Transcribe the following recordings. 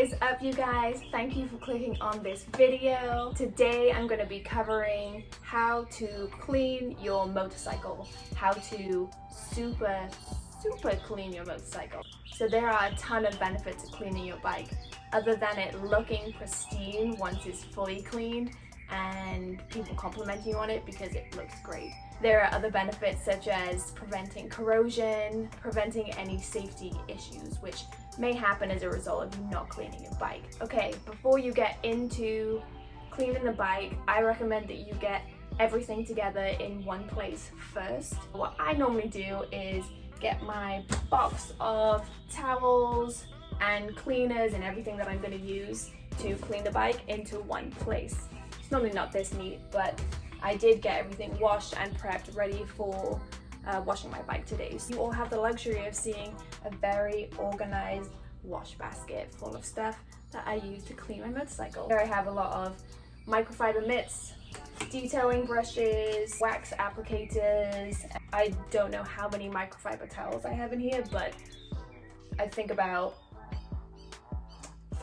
is up, you guys? Thank you for clicking on this video. Today I'm going to be covering how to clean your motorcycle, how to super clean your motorcycle. So there are a ton of benefits to cleaning your bike other than it looking pristine once it's fully cleaned and people complimenting you on it because it looks great. There are other benefits such as preventing corrosion, preventing any safety issues which may happen as a result of you not cleaning your bike. Okay, before you get into cleaning the bike, I recommend that you get everything together in one place first. What I normally do is get my box of towels and cleaners and everything that I'm going to use to clean the bike into one place. It's normally not this neat, but I did get everything washed and prepped ready for washing my bike today. So you all have the luxury of seeing a very organized wash basket full of stuff that I use to clean my motorcycle. Here I have a lot of microfiber mitts, detailing brushes, wax applicators. I don't know how many microfiber towels I have in here, but I think about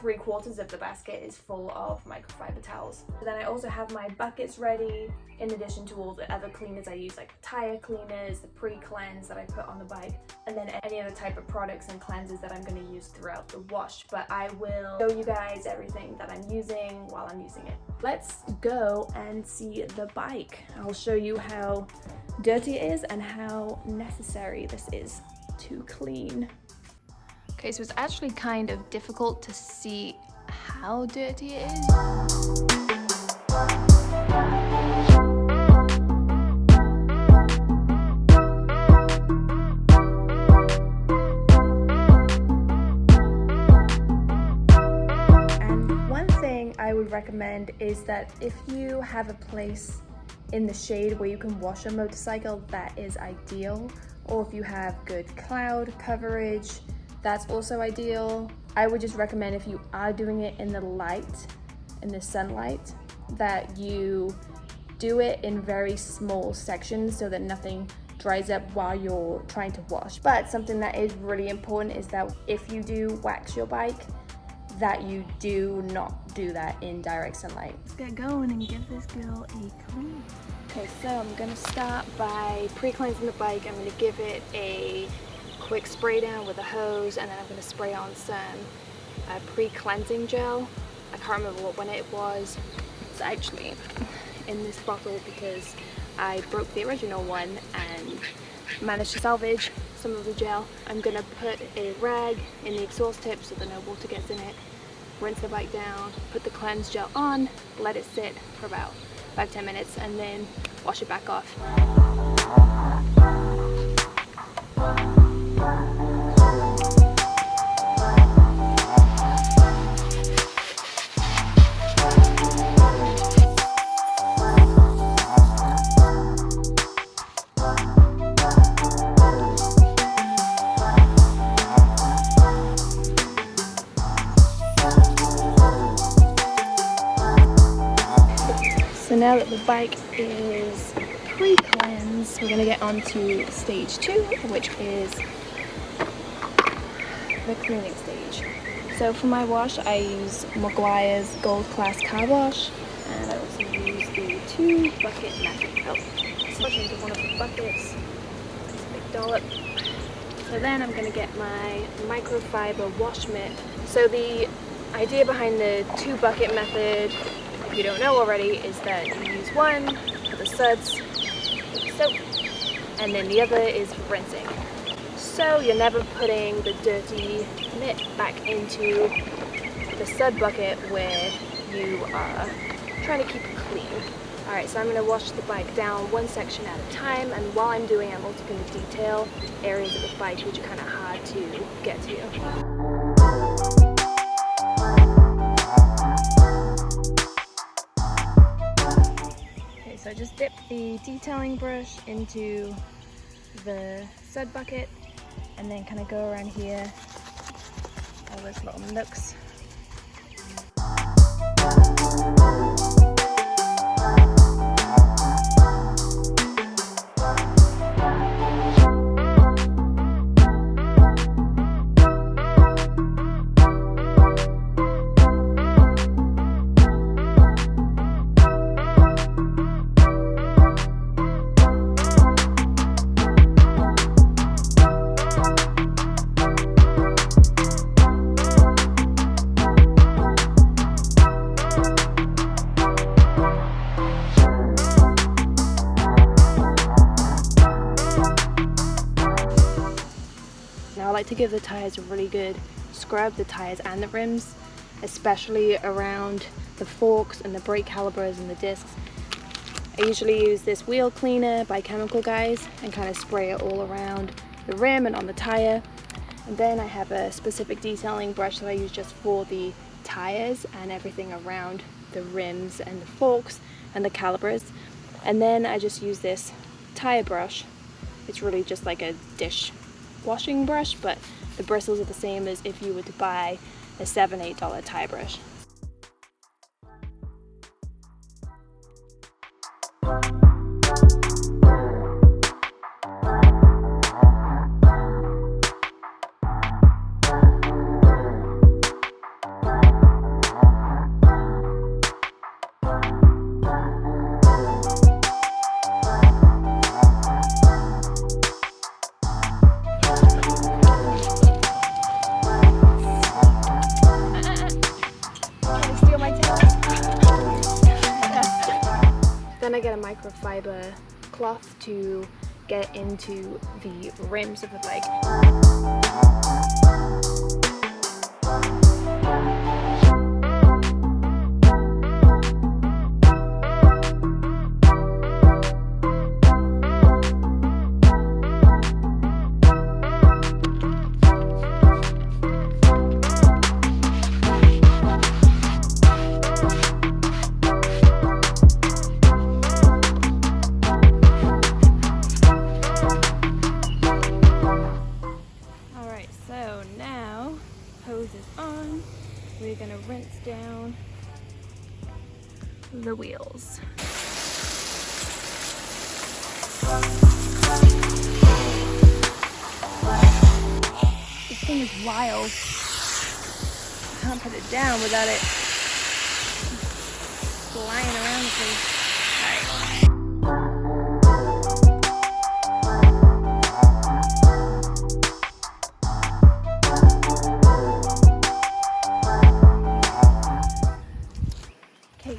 3/4 of the basket is full of microfiber towels. Then I also have my buckets ready, in addition to all the other cleaners I use, like tire cleaners, the pre-cleanse that I put on the bike, and then any other type of products and cleansers that I'm going to use throughout the wash. But I will show you guys everything that I'm using while I'm using it. Let's go and see the bike. I'll show you how dirty it is and how necessary this is to clean. Okay, so it's actually kind of difficult to see how dirty it is. And one thing I would recommend is that if you have a place in the shade where you can wash a motorcycle, that is ideal. Or if you have good cloud coverage, that's also ideal. I would just recommend, if you are doing it in the light, in the sunlight, that you do it in very small sections so that nothing dries up while you're trying to wash. But something that is really important is that if you do wax your bike, that you do not do that in direct sunlight. Let's get going and give this girl a clean. Okay, so I'm gonna start by pre-cleansing the bike. I'm gonna give it a quick spray down with a hose, and then I'm going to spray on some pre-cleansing gel. I can't remember what one it was. It's actually in this bottle because I broke the original one and managed to salvage some of the gel. I'm going to put a rag in the exhaust tip so that no water gets in it, rinse the bike down, put the cleanse gel on, let it sit for about 5-10 minutes, and then wash it back off. So now that the bike is pre-cleansed, we're going to get on to stage 2, which is the cleaning stage. So for my wash, I use Meguiar's Gold Class Car Wash, and I also use the 2-bucket method. Splash into one of the buckets, that's a big dollop. So then I'm going to get my microfiber wash mitt. So the idea behind the 2-bucket method, if you don't know already, is that you use one for the suds, with soap, and then the other is for rinsing. So you're never putting the dirty mitt back into the sud bucket where you are trying to keep it clean. Alright, so I'm going to wash the bike down one section at a time, and while I'm doing it, I'm also going to detail areas of the bike which are kind of hard to get to. So I just dip the detailing brush into the sud bucket and then kind of go around here, all those little nooks. I like to give the tires a really good scrub, the tires and the rims, especially around the forks and the brake calipers and the discs. I usually use this wheel cleaner by Chemical Guys and kind of spray it all around the rim and on the tire. And then I have a specific detailing brush that I use just for the tires and everything around the rims and the forks and the calipers. And then I just use this tire brush. It's really just like a dish washing brush, but the bristles are the same as if you were to buy a $7-8 tire brush. Then I get a microfiber cloth to get into the rims of the bike. So now, hose is on, we're gonna rinse down the wheels. This thing is wild. I can't put it down without it flying around the place.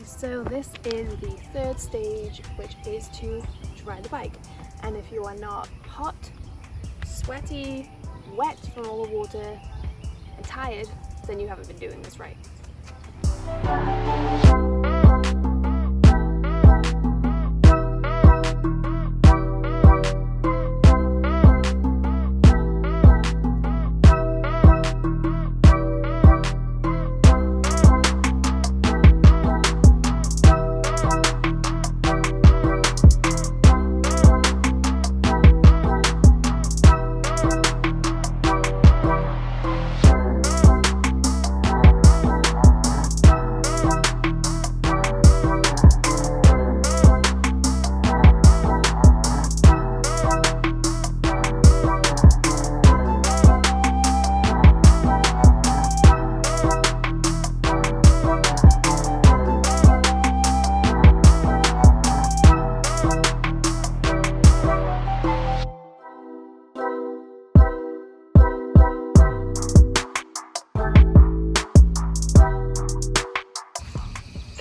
So this is the third stage, which is to dry the bike. And if you are not hot, sweaty, wet from all the water, and tired, then you haven't been doing this right.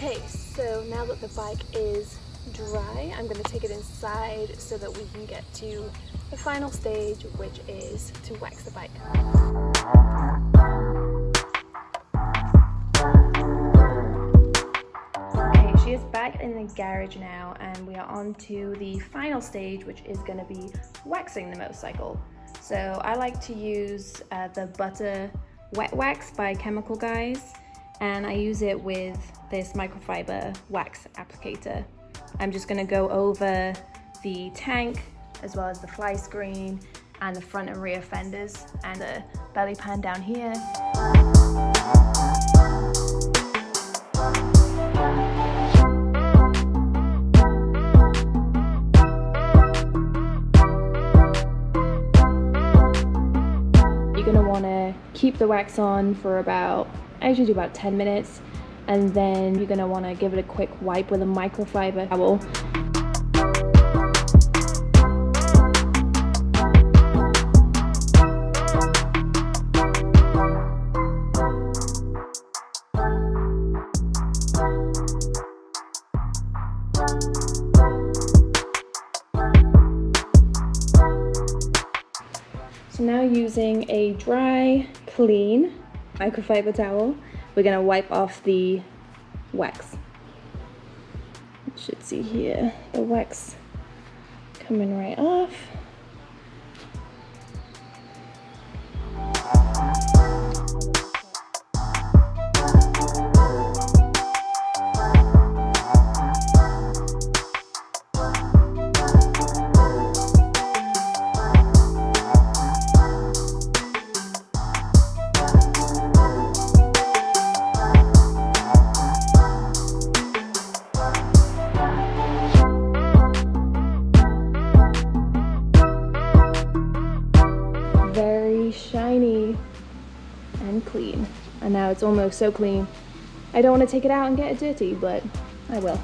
Okay, so now that the bike is dry, I'm going to take it inside so that we can get to the final stage, which is to wax the bike. Okay, she is back in the garage now, and we are on to the final stage, which is going to be waxing the motorcycle. So I like to use the Butter Wet Wax by Chemical Guys, and I use it with this microfiber wax applicator. I'm just gonna go over the tank as well as the fly screen and the front and rear fenders and the belly pan down here. You're gonna wanna keep the wax on for I usually do about 10 minutes, and then you're gonna wanna give it a quick wipe with a microfiber towel. So now using a dry, clean microfiber towel, we're gonna wipe off the wax. You should see here the wax coming right off. Very shiny and clean. And now it's almost so clean. I don't want to take it out and get it dirty, but I will.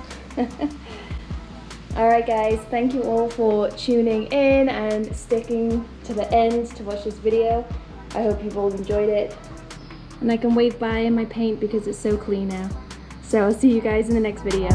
Alright guys, thank you all for tuning in and sticking to the end to watch this video. I hope you've all enjoyed it. And I can wave bye in my paint because it's so clean now. So I'll see you guys in the next video.